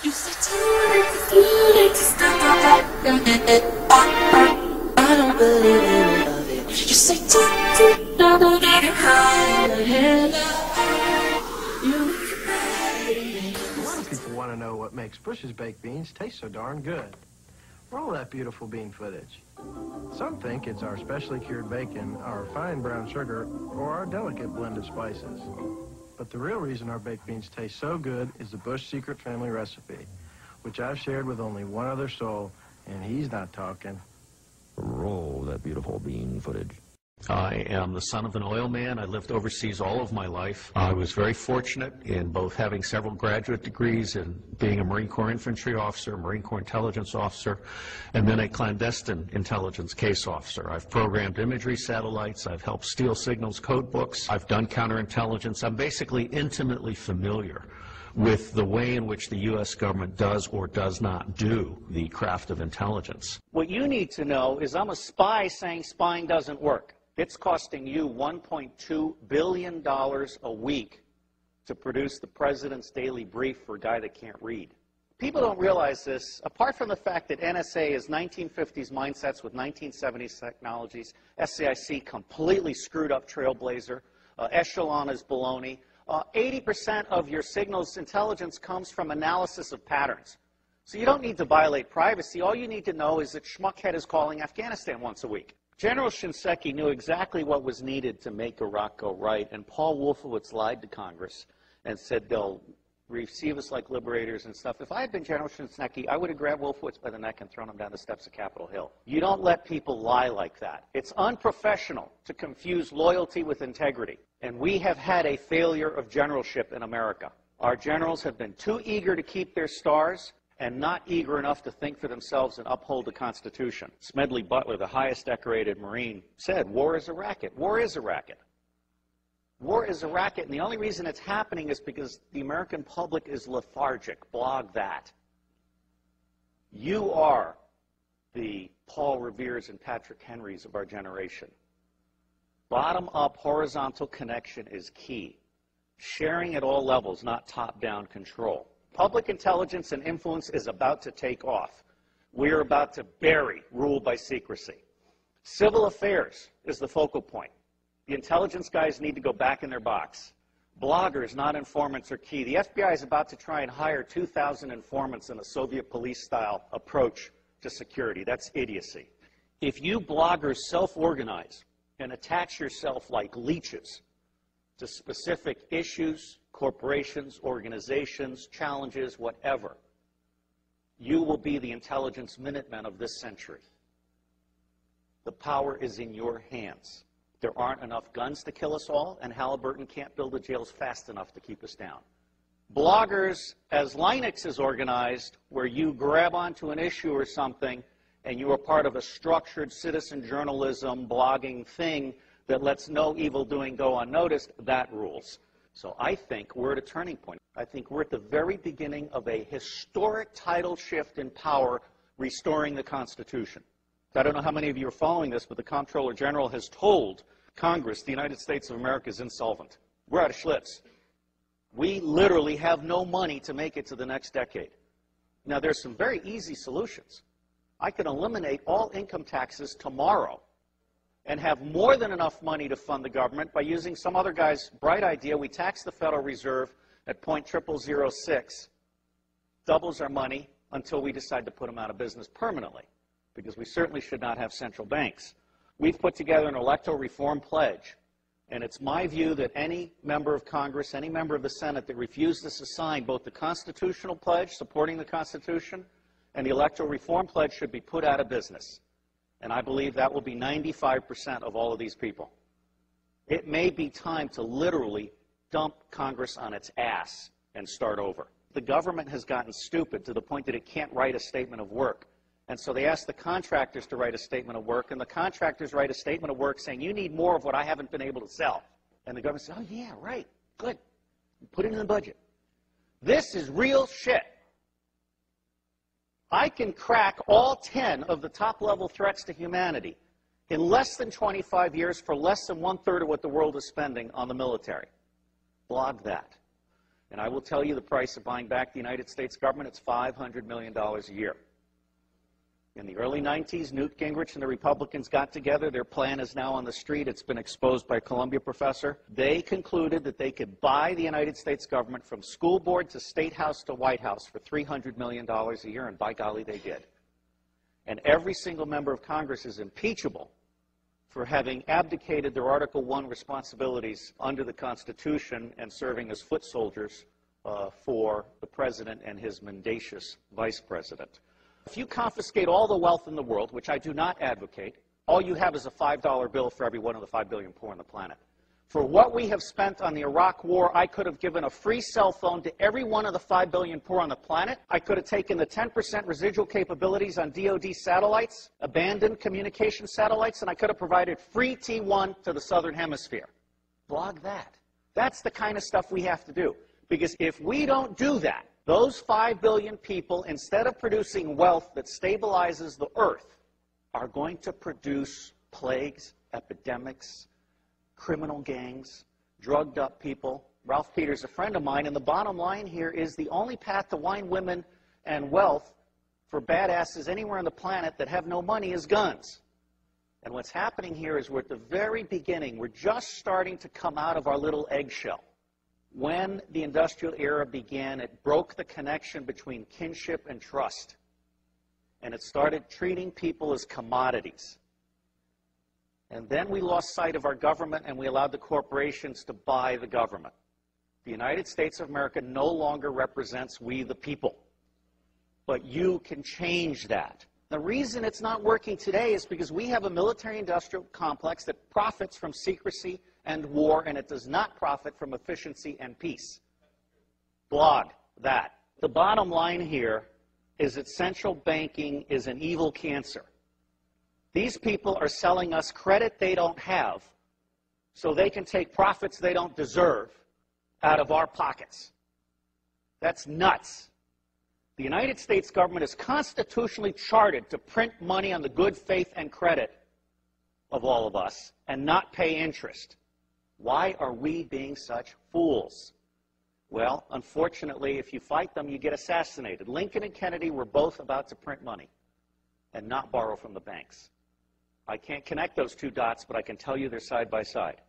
You said I don't believe any of it. You say get high. A lot of people want to know what makes Bush's baked beans taste so darn good. Roll that beautiful bean footage. Some think it's our specially cured bacon, our fine brown sugar, or our delicate blend of spices. But the real reason our baked beans taste so good is the Bush secret family recipe, which I've shared with only one other soul, and he's not talking. Roll that beautiful bean footage. I am the son of an oil man. I lived overseas all of my life. I was very fortunate in both having several graduate degrees and being a Marine Corps infantry officer, Marine Corps intelligence officer, and then a clandestine intelligence case officer. I've programmed imagery satellites. I've helped steal signals code books. I've done counterintelligence. I'm basically intimately familiar with the way in which the U.S. government does or does not do the craft of intelligence. What you need to know is I'm a spy saying spying doesn't work. It's costing you $1.2 billion a week to produce the president's daily brief for a guy that can't read. People don't realize this. Apart from the fact that NSA is 1950s mindsets with 1970s technologies, SAIC completely screwed up Trailblazer, Echelon is baloney. 80% of your signals intelligence comes from analysis of patterns. So you don't need to violate privacy. All you need to know is that Schmuckhead is calling Afghanistan once a week. General Shinseki knew exactly what was needed to make Iraq go right, and Paul Wolfowitz lied to Congress and said they'll receive us like liberators and stuff. If I had been General Shinseki, I would have grabbed Wolfowitz by the neck and thrown him down the steps of Capitol Hill. You don't let people lie like that. It's unprofessional to confuse loyalty with integrity, and we have had a failure of generalship in America. Our generals have been too eager to keep their stars and not eager enough to think for themselves and uphold the Constitution. Smedley Butler, the highest decorated Marine, said, war is a racket. War is a racket. War is a racket, and the only reason it's happening is because the American public is lethargic. Blog that. You are the Paul Reveres and Patrick Henrys of our generation. Bottom-up horizontal connection is key. Sharing at all levels, not top-down control. Public intelligence and influence is about to take off. We are about to bury rule by secrecy. Civil affairs is the focal point. The intelligence guys need to go back in their box. Bloggers, not informants, are key. The FBI is about to try and hire 2,000 informants in a Soviet police-style approach to security. That's idiocy. If you bloggers self-organize and attach yourself like leeches to specific issues, corporations, organizations, challenges, whatever, you will be the intelligence Minutemen of this century. The power is in your hands. There aren't enough guns to kill us all, and Halliburton can't build the jails fast enough to keep us down. Bloggers, as Linux is organized, where you grab onto an issue or something, and you are part of a structured citizen journalism blogging thing that lets no evil doing go unnoticed, that rules. So I think we're at a turning point. I think we're at the very beginning of a historic tidal shift in power, restoring the Constitution. I don't know how many of you are following this, but the Comptroller General has told Congress the United States of America is insolvent. We're out of schlitz. We literally have no money to make it to the next decade. Now, there's some very easy solutions. I can eliminate all income taxes tomorrow and have more than enough money to fund the government by using some other guy's bright idea. We tax the Federal Reserve at 0.0006, doubles our money until we decide to put them out of business permanently, because we certainly should not have central banks. We've put together an electoral reform pledge, and it's my view that any member of Congress, any member of the Senate that refuses to sign both the constitutional pledge supporting the Constitution and the electoral reform pledge should be put out of business. And I believe that will be 95% of all of these people. It may be time to literally dump Congress on its ass and start over. The government has gotten stupid to the point that it can't write a statement of work. And so they ask the contractors to write a statement of work, and the contractors write a statement of work saying, you need more of what I haven't been able to sell. And the government says, oh yeah, right, good. Put it in the budget. This is real shit. I can crack all 10 of the top-level threats to humanity in less than 25 years for less than 1/3 of what the world is spending on the military. Blog that. And I will tell you the price of buying back the United States government, it's $500 million a year. In the early 90s, Newt Gingrich and the Republicans got together. Their plan is now on the street. It's been exposed by a Columbia professor. They concluded that they could buy the United States government from school board to State House to White House for $300 million a year, and by golly, they did. And every single member of Congress is impeachable for having abdicated their Article I responsibilities under the Constitution and serving as foot soldiers for the president and his mendacious vice president. If you confiscate all the wealth in the world, which I do not advocate, all you have is a $5 bill for every one of the 5 billion poor on the planet. For what we have spent on the Iraq War, I could have given a free cell phone to every one of the 5 billion poor on the planet. I could have taken the 10% residual capabilities on DoD satellites, abandoned communication satellites, and I could have provided free T1 to the Southern Hemisphere. Blog that. That's the kind of stuff we have to do. Because if we don't do that, those 5 billion people, instead of producing wealth that stabilizes the earth, are going to produce plagues, epidemics, criminal gangs, drugged up people. Ralph Peters, a friend of mine, and the bottom line here is the only path to wine, women, and wealth for badasses anywhere on the planet that have no money is guns. And what's happening here is we're at the very beginning. We're just starting to come out of our little eggshell. When the industrial era began, it broke the connection between kinship and trust. And it started treating people as commodities. And then we lost sight of our government and we allowed the corporations to buy the government. The United States of America no longer represents we the people. But you can change that. The reason it's not working today is because we have a military-industrial complex that profits from secrecy and war, and it does not profit from efficiency and peace. Blog that. The bottom line here is that central banking is an evil cancer. These people are selling us credit they don't have so they can take profits they don't deserve out of our pockets. That's nuts. The United States government is constitutionally chartered to print money on the good faith and credit of all of us and not pay interest. Why are we being such fools? Well, unfortunately, if you fight them, you get assassinated. Lincoln and Kennedy were both about to print money and not borrow from the banks. I can't connect those two dots, but I can tell you they're side by side.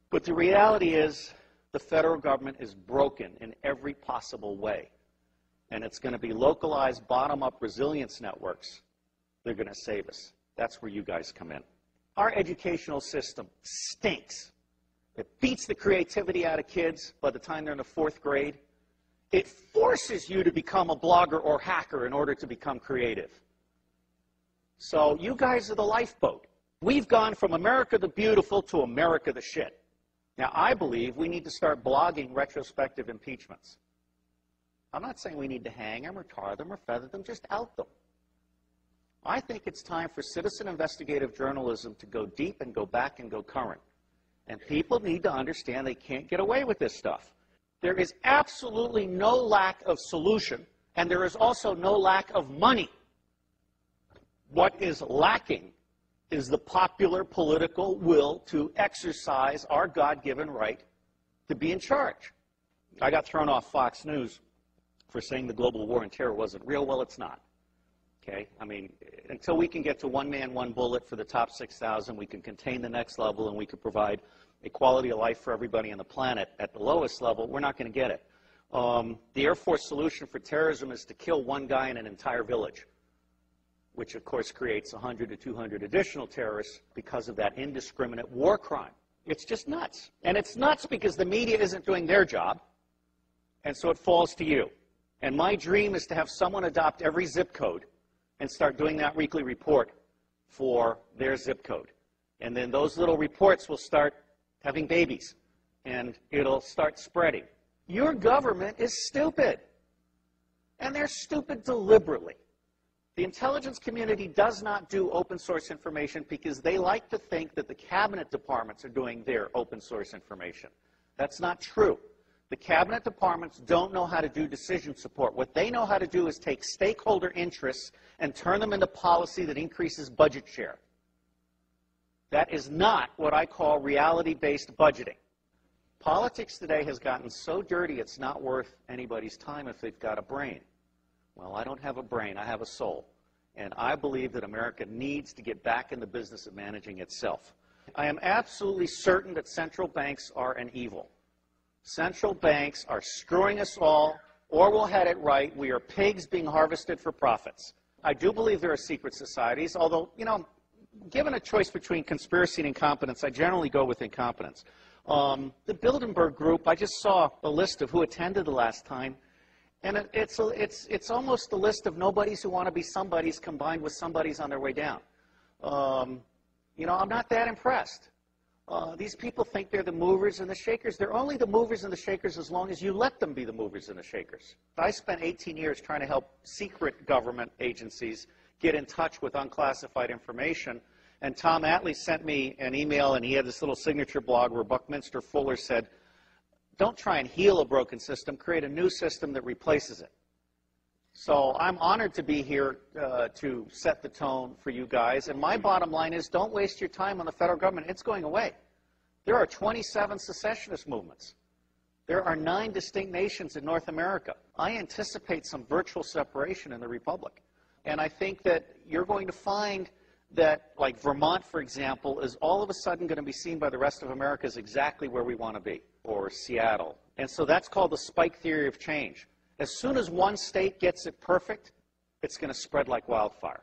But the reality is the federal government is broken in every possible way. And it's going to be localized, bottom-up resilience networks. They're going to save us. That's where you guys come in. Our educational system stinks. It beats the creativity out of kids by the time they're in the 4th grade. It forces you to become a blogger or hacker in order to become creative. So you guys are the lifeboat. We've gone from America the Beautiful to America the Shit. Now, I believe we need to start blogging retrospective impeachments. I'm not saying we need to hang them or tar them or feather them, just out them. I think it's time for citizen investigative journalism to go deep and go back and go current. And people need to understand they can't get away with this stuff. There is absolutely no lack of solution, and there is also no lack of money. What is lacking is the popular political will to exercise our God-given right to be in charge. I got thrown off Fox News for saying the global war on terror wasn't real. Well, it's not. Okay? I mean, until we can get to one man, one bullet for the top 6,000, we can contain the next level, and we can provide a quality of life for everybody on the planet at the lowest level, we're not going to get it. The Air Force solution for terrorism is to kill one guy in an entire village, which, of course, creates 100 to 200 additional terrorists because of that indiscriminate war crime. It's just nuts. And it's nuts because the media isn't doing their job, and so it falls to you. And my dream is to have someone adopt every zip code and start doing that weekly report for their zip code. And then those little reports will start having babies, and it'll start spreading. Your government is stupid, and they're stupid deliberately. The intelligence community does not do open source information because they like to think that the cabinet departments are doing their open source information. That's not true. The cabinet departments don't know how to do decision support. What they know how to do is take stakeholder interests and turn them into policy that increases budget share. That is not what I call reality-based budgeting. Politics today has gotten so dirty it's not worth anybody's time if they've got a brain. Well, I don't have a brain, I have a soul. And I believe that America needs to get back in the business of managing itself. I am absolutely certain that central banks are an evil. Central banks are screwing us all. Orwell had it right. We are pigs being harvested for profits. I do believe there are secret societies, although, you know, given a choice between conspiracy and incompetence, I generally go with incompetence. The Bilderberg Group, I just saw a list of who attended the last time, and it's almost the list of nobodies who want to be somebodies combined with somebodies on their way down. You know, I'm not that impressed. These people think they're the movers and the shakers. They're only the movers and the shakers as long as you let them be the movers and the shakers. I spent 18 years trying to help secret government agencies get in touch with unclassified information. And Tom Atlee sent me an email, and he had this little signature blog where Buckminster Fuller said, don't try and heal a broken system, create a new system that replaces it. So I'm honored to be here to set the tone for you guys. And my bottom line is don't waste your time on the federal government. It's going away. There are 27 secessionist movements. There are 9 distinct nations in North America. I anticipate some virtual separation in the Republic. And I think that you're going to find that, like Vermont, for example, is all of a sudden going to be seen by the rest of America as exactly where we want to be, or Seattle. And so that's called the spike theory of change. As soon as one state gets it perfect, it's going to spread like wildfire.